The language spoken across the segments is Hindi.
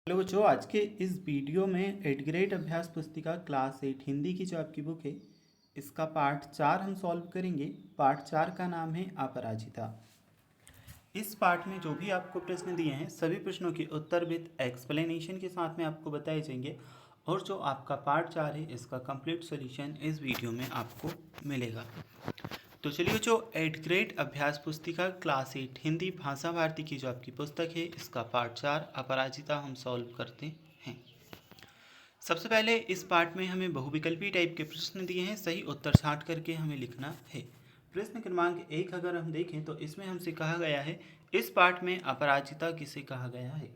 हेलो बच्चों, आज के इस वीडियो में 8th ग्रेड अभ्यास पुस्तिका क्लास 8 हिंदी की जो आपकी बुक है इसका पार्ट 4 हम सॉल्व करेंगे। पार्ट 4 का नाम है अपराजिता। इस पार्ट में जो भी आपको प्रश्न दिए हैं सभी प्रश्नों के उत्तर विद एक्सप्लेनेशन के साथ में आपको बताए जाएंगे और जो आपका पार्ट 4 है इसका कंप्लीट सॉल्यूशन इस वीडियो में आपको मिलेगा। तो चलिए जो 8th ग्रेड अभ्यास पुस्तिका क्लास 8 हिंदी भाषा भारती की जो आपकी पुस्तक है इसका पार्ट 4 अपराजिता हम सॉल्व करते हैं। सबसे पहले इस पार्ट में हमें बहुविकल्पी टाइप के प्रश्न दिए हैं, सही उत्तर छांट करके हमें लिखना है। प्रश्न क्रमांक 1 अगर हम देखें तो इसमें हमसे कहा गया है इस पार्ट में अपराजिता किसे कहा गया है।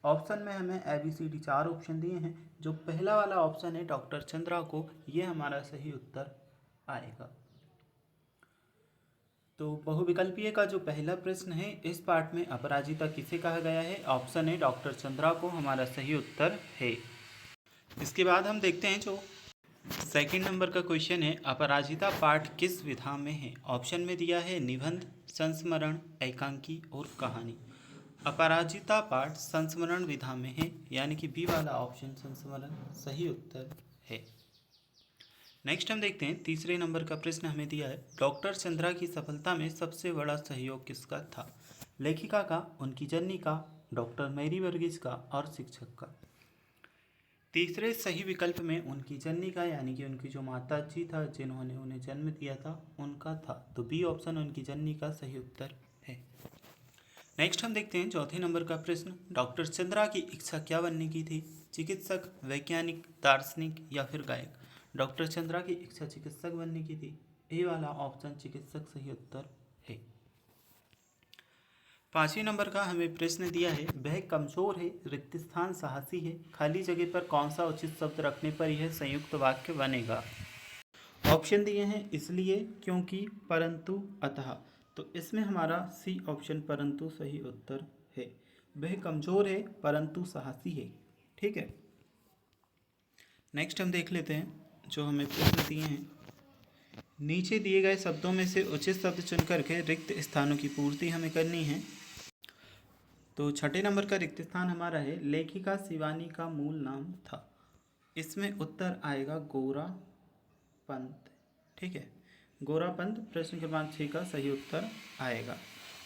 ऑप्शन में हमें ABCD 4 ऑप्शन दिए हैं। जो पहला वाला ऑप्शन है डॉक्टर चंद्रा को, ये हमारा सही उत्तर आएगा। तो बहुविकल्पीय का जो पहला प्रश्न है इस पार्ट में अपराजिता किसे कहा गया है, ऑप्शन है डॉक्टर चंद्रा को हमारा सही उत्तर है। इसके बाद हम देखते हैं जो सेकंड नंबर का क्वेश्चन है अपराजिता पाठ किस विधा में है। ऑप्शन में दिया है निबंध, संस्मरण, एकांकी और कहानी। अपराजिता पाठ संस्मरण विधा में है, यानी कि बी वाला ऑप्शन संस्मरण सही उत्तर है। नेक्स्ट हम देखते हैं तीसरे नंबर का प्रश्न हमें दिया है डॉक्टर चंद्रा की सफलता में सबसे बड़ा सहयोग किसका था। लेखिका का, उनकी जननी का, डॉक्टर मैरी वर्गीस का और शिक्षक का। तीसरे सही विकल्प में उनकी जननी का, यानी कि उनकी जो माता जी था जिन्होंने उन्हें जन्म दिया था उनका था, तो बी ऑप्शन उनकी जननी का सही उत्तर है। नेक्स्ट हम देखते हैं चौथे नंबर का प्रश्न डॉक्टर चंद्रा की इच्छा क्या बनने की थी। चिकित्सक, वैज्ञानिक, दार्शनिक या फिर गायक। डॉक्टर चंद्रा की इच्छा चिकित्सक बनने की थी, ए वाला ऑप्शन चिकित्सक सही उत्तर है। पांचवें नंबर का हमें प्रश्न दिया है वह कमजोर है, रिक्त स्थान साहसी है, खाली जगह पर कौन सा उचित शब्द रखने पर यह संयुक्त वाक्य बनेगा। ऑप्शन दिए हैं इसलिए, क्योंकि, परंतु, अतः। तो इसमें हमारा सी ऑप्शन परंतु सही उत्तर है। वह कमजोर है परंतु साहसी है। ठीक है, नेक्स्ट हम देख लेते हैं जो हमें प्रश्न दिए हैं। नीचे दिए गए शब्दों में से उचित शब्द चुन करके रिक्त स्थानों की पूर्ति हमें करनी है। तो छठे नंबर का रिक्त स्थान हमारा है लेखिका शिवानी का मूल नाम था। इसमें उत्तर आएगा गोरा पंत। ठीक है, गोरा पंत प्रश्न क्रमांक 6 का सही उत्तर आएगा।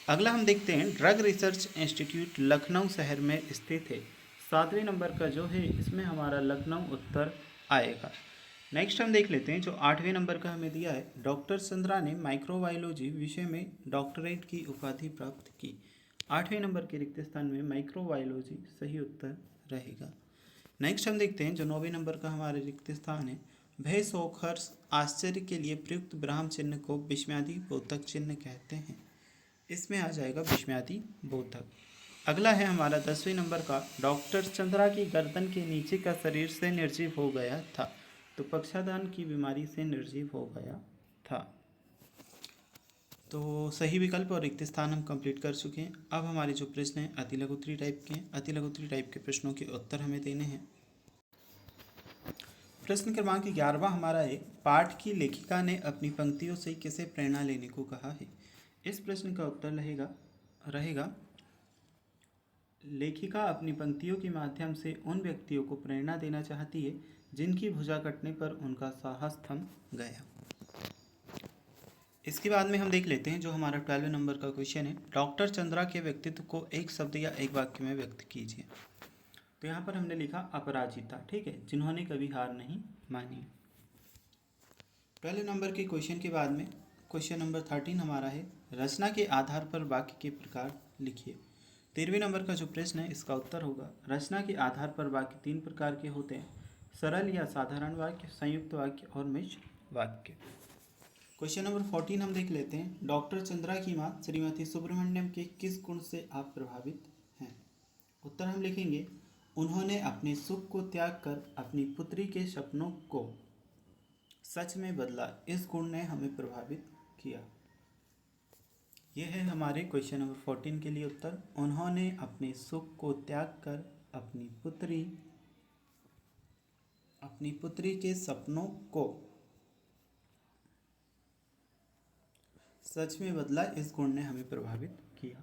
अगला हम देखते हैं ड्रग रिसर्च इंस्टीट्यूट लखनऊ शहर में स्थित है। सातवें नंबर का जो है इसमें हमारा लखनऊ उत्तर आएगा। नेक्स्ट हम देख लेते हैं जो आठवें नंबर का हमें दिया है डॉक्टर चंद्रा ने माइक्रोबायोलॉजी विषय में डॉक्टरेट की उपाधि प्राप्त की। आठवें नंबर के रिक्त स्थान में माइक्रोबायोलॉजी सही उत्तर रहेगा। नेक्स्ट हम देखते हैं जो नौवें नंबर का हमारे रिक्त स्थान है भय, शोक, हर्ष, आश्चर्य के लिए प्रयुक्त ब्राह्म चिन्ह को विस्मयादि बोधक चिन्ह कहते हैं। इसमें आ जाएगा विस्मयादि बोधक। अगला है हमारा 10वें नंबर का डॉक्टर चंद्रा की गर्दन के नीचे का शरीर से निर्जीव हो गया था। तो पक्षाघात की बीमारी से निर्जीव हो गया था। तो सही विकल्प और रिक्त स्थान हम कंप्लीट कर चुके हैं। अब हमारे जो प्रश्न हैं अति लघुत्तरी टाइप के हैं। अति लघुत्तरी टाइप के प्रश्नों के उत्तर हमें देने हैं। प्रश्न क्रमांक 11वां हमारा है पाठ की लेखिका ने अपनी पंक्तियों से किसे प्रेरणा लेने को कहा है। इस प्रश्न का उत्तर रहेगा लेखिका अपनी पंक्तियों के माध्यम से उन व्यक्तियों को प्रेरणा देना चाहती है जिनकी भुजा कटने पर उनका साहस थम गया। इसके बाद में हम देख लेते हैं जो हमारा 12वें नंबर का क्वेश्चन है डॉक्टर चंद्रा के व्यक्तित्व को एक शब्द या एक वाक्य में व्यक्त कीजिए। तो यहाँ पर हमने लिखा अपराजिता। ठीक है, जिन्होंने कभी हार नहीं मानी। पहले नंबर के क्वेश्चन के बाद में क्वेश्चन नंबर 13 हमारा है रचना के आधार पर वाक्य के प्रकार लिखिए। 13वें नंबर का जो प्रश्न है इसका उत्तर होगा रचना के आधार पर वाक्य 3 प्रकार के होते हैं, सरल या साधारण वाक्य, संयुक्त वाक्य और मिश्र वाक्य। क्वेश्चन नंबर 14 हम देख लेते हैं डॉक्टर चंद्रा की माँ श्रीमती सुब्रमण्यम के किस गुण से आप प्रभावित हैं। उत्तर हम लिखेंगे उन्होंने अपने सुख को त्याग कर अपनी पुत्री के सपनों को सच में बदला, इस गुण ने हमें प्रभावित किया। यह है हमारे क्वेश्चन नंबर 14 के लिए उत्तर। उन्होंने अपने सुख को त्याग कर अपनी पुत्री के सपनों को सच में बदला, इस गुण ने हमें प्रभावित किया।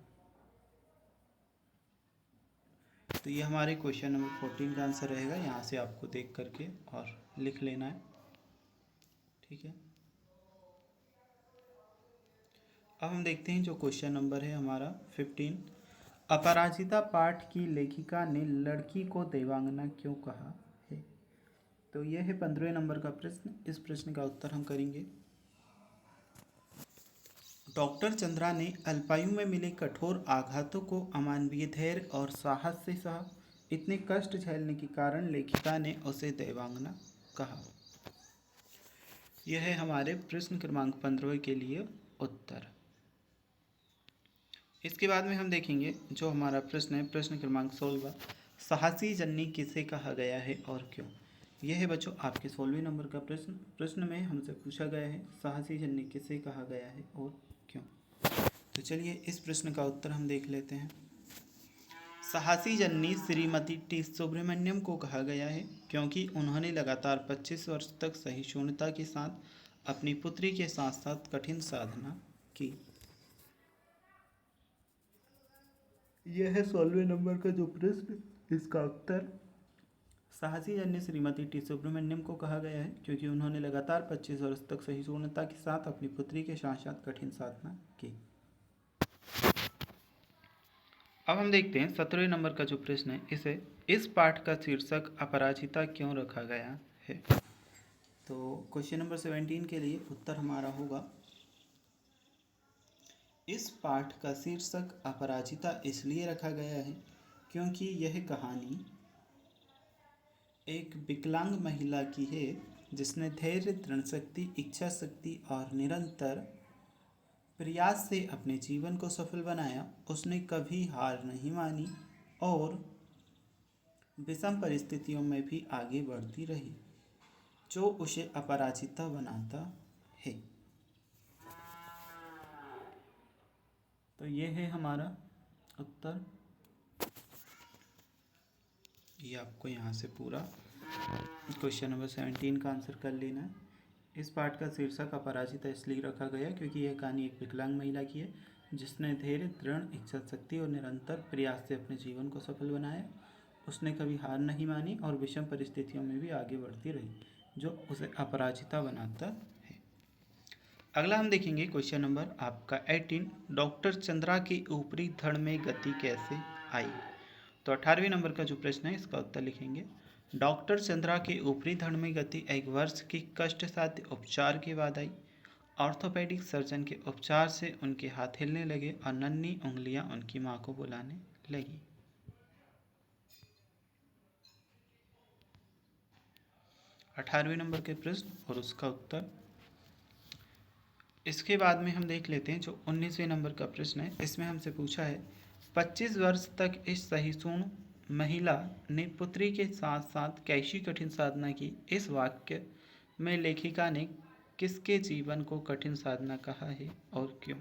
तो ये हमारे क्वेश्चन नंबर 14 का आंसर रहेगा। यहाँ से आपको देख करके और लिख लेना है, ठीक है। अब हम देखते हैं जो क्वेश्चन नंबर है हमारा 15। अपराजिता पाठ की लेखिका ने लड़की को देवांगना क्यों कहा है? तो यह है 15वें नंबर का प्रश्न। इस प्रश्न का उत्तर हम करेंगे। डॉक्टर चंद्रा ने अल्पायु में मिले कठोर आघातों को अमानवीय धैर्य और साहस से सहा। इतने कष्ट झेलने के कारण लेखिका ने उसे देवांगना कहा। यह है हमारे प्रश्न क्रमांक 15 के लिए उत्तर। इसके बाद में हम देखेंगे जो हमारा प्रश्न है प्रश्न क्रमांक 16, साहसी जननी किसे कहा गया है और क्यों? यह है बच्चों आपके 16वें नंबर का प्रश्न। प्रश्न में हमसे पूछा गया है साहसी जननी किसे कहा गया है और क्यों। तो चलिए इस प्रश्न का उत्तर हम देख लेते हैं। साहसी जननी श्रीमती टी सुब्रमण्यम को कहा गया है क्योंकि उन्होंने लगातार 25 वर्ष तक सहिष्णुता के साथ अपनी पुत्री के साथ साथ कठिन साधना की। यह है 16वें नंबर का जो प्रश्न, इसका उत्तर साहसी जननी श्रीमती टी सुब्रमण्यम को कहा गया है क्योंकि उन्होंने लगातार 25 वर्ष तक सहिष्णुता के साथ अपनी पुत्री के साथ साथ कठिन साधना की। अब हम देखते हैं 17वें नंबर का जो प्रश्न है, इसे इस पाठ का शीर्षक अपराजिता क्यों रखा गया है? तो क्वेश्चन नंबर 17 के लिए उत्तर हमारा होगा, इस पाठ का शीर्षक अपराजिता इसलिए रखा गया है क्योंकि यह कहानी एक विकलांग महिला की है जिसने धैर्य, दृढ़ शक्ति, इच्छा शक्ति और निरंतर प्रयास से अपने जीवन को सफल बनाया। उसने कभी हार नहीं मानी और विषम परिस्थितियों में भी आगे बढ़ती रही, जो उसे अपराजिता बनाता है। तो ये है हमारा उत्तर। ये आपको यहाँ से पूरा क्वेश्चन नंबर 17 का आंसर कर लेना है। इस पाठ का शीर्षक अपराजिता इसलिए रखा गया क्योंकि यह कहानी एक विकलांग महिला की है जिसने धैर्य, दृढ़ इच्छा शक्ति और निरंतर प्रयास से अपने जीवन को सफल बनाया। उसने कभी हार नहीं मानी और विषम परिस्थितियों में भी आगे बढ़ती रही, जो उसे अपराजिता बनाता है। अगला हम देखेंगे क्वेश्चन नंबर आपका 18, डॉक्टर चंद्रा की ऊपरी धड़ में गति कैसे आई? तो 18वें नंबर का जो प्रश्न है इसका उत्तर लिखेंगे। डॉक्टर चंद्रा के ऊपरी धड़ में गति 1 वर्ष की कष्ट साध्य उपचार के बाद आई। ऑर्थोपेडिक सर्जन के उपचार से उनके हाथ हिलने लगे और नन्ही उंगलियां उनकी मां को बुलाने लगी। अठारहवें नंबर के प्रश्न और उसका उत्तर। इसके बाद में हम देख लेते हैं जो 19वें नंबर का प्रश्न है। इसमें हमसे पूछा है 25 वर्ष तक इस सहिष्णु महिला ने पुत्री के साथ साथ कैसी कठिन साधना की? इस वाक्य में लेखिका ने किसके जीवन को कठिन साधना कहा है और क्यों?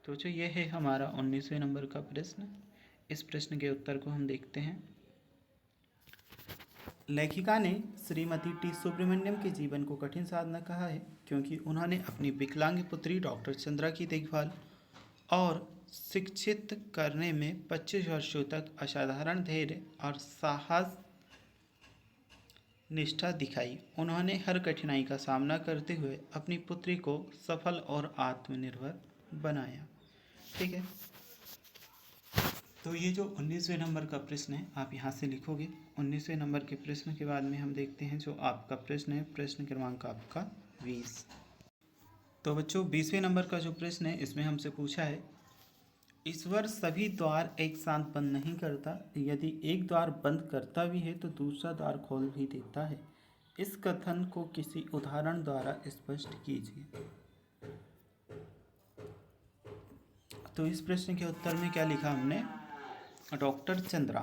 तो जो ये है हमारा 19वें नंबर का प्रश्न। इस प्रश्न के उत्तर को हम देखते हैं। लेखिका ने श्रीमती टी सुब्रमण्यम के जीवन को कठिन साधना कहा है क्योंकि उन्होंने अपनी विकलांग पुत्री डॉक्टर चंद्रा की देखभाल और शिक्षित करने में 25 वर्षों तक असाधारण धैर्य और साहस निष्ठा दिखाई। उन्होंने हर कठिनाई का सामना करते हुए अपनी पुत्री को सफल और आत्मनिर्भर बनाया। ठीक है, तो ये जो 19वें नंबर का प्रश्न है आप यहाँ से लिखोगे। 19वें नंबर के प्रश्न के बाद में हम देखते हैं जो आपका प्रश्न है प्रश्न क्रमांक आपका 20। तो बच्चों 20वें नंबर का जो प्रश्न है इसमें हमसे पूछा है ईश्वर सभी द्वार एक साथ बंद नहीं करता, यदि एक द्वार बंद करता भी है तो दूसरा द्वार खोल भी देता है। इस कथन को किसी उदाहरण द्वारा स्पष्ट कीजिए। तो इस प्रश्न के उत्तर में क्या लिखा हमने, डॉक्टर चंद्रा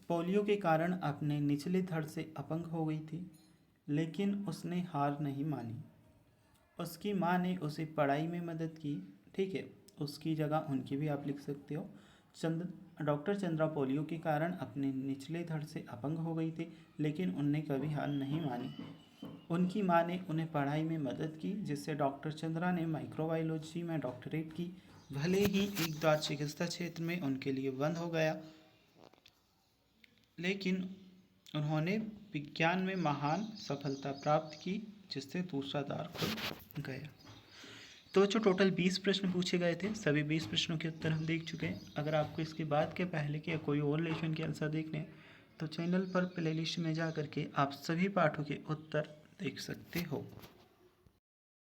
पोलियो के कारण अपने निचले धड़ से अपंग हो गई थी, लेकिन उसने हार नहीं मानी। उसकी माँ ने उसे पढ़ाई में मदद की। ठीक है, उसकी जगह उनकी भी आप लिख सकते हो। डॉक्टर चंद्रा पोलियो के कारण अपने निचले धड़ से अपंग हो गई थी, लेकिन उनने कभी हार नहीं मानी। उनकी माँ ने उन्हें पढ़ाई में मदद की, जिससे डॉक्टर चंद्रा ने माइक्रोबायोलॉजी में डॉक्टरेट की। भले ही एक द्वार चिकित्सा क्षेत्र में उनके लिए बंद हो गया, लेकिन उन्होंने विज्ञान में महान सफलता प्राप्त की, जिससे दूसरा द्वार खुल गया। तो जो टोटल 20 प्रश्न पूछे गए थे, सभी 20 प्रश्नों के उत्तर हम देख चुके हैं। अगर आपको इसके बाद के पहले के या कोई और लेशन के आंसर देखने हैं तो चैनल पर प्लेलिस्ट में जा करके आप सभी पाठों के उत्तर देख सकते हो।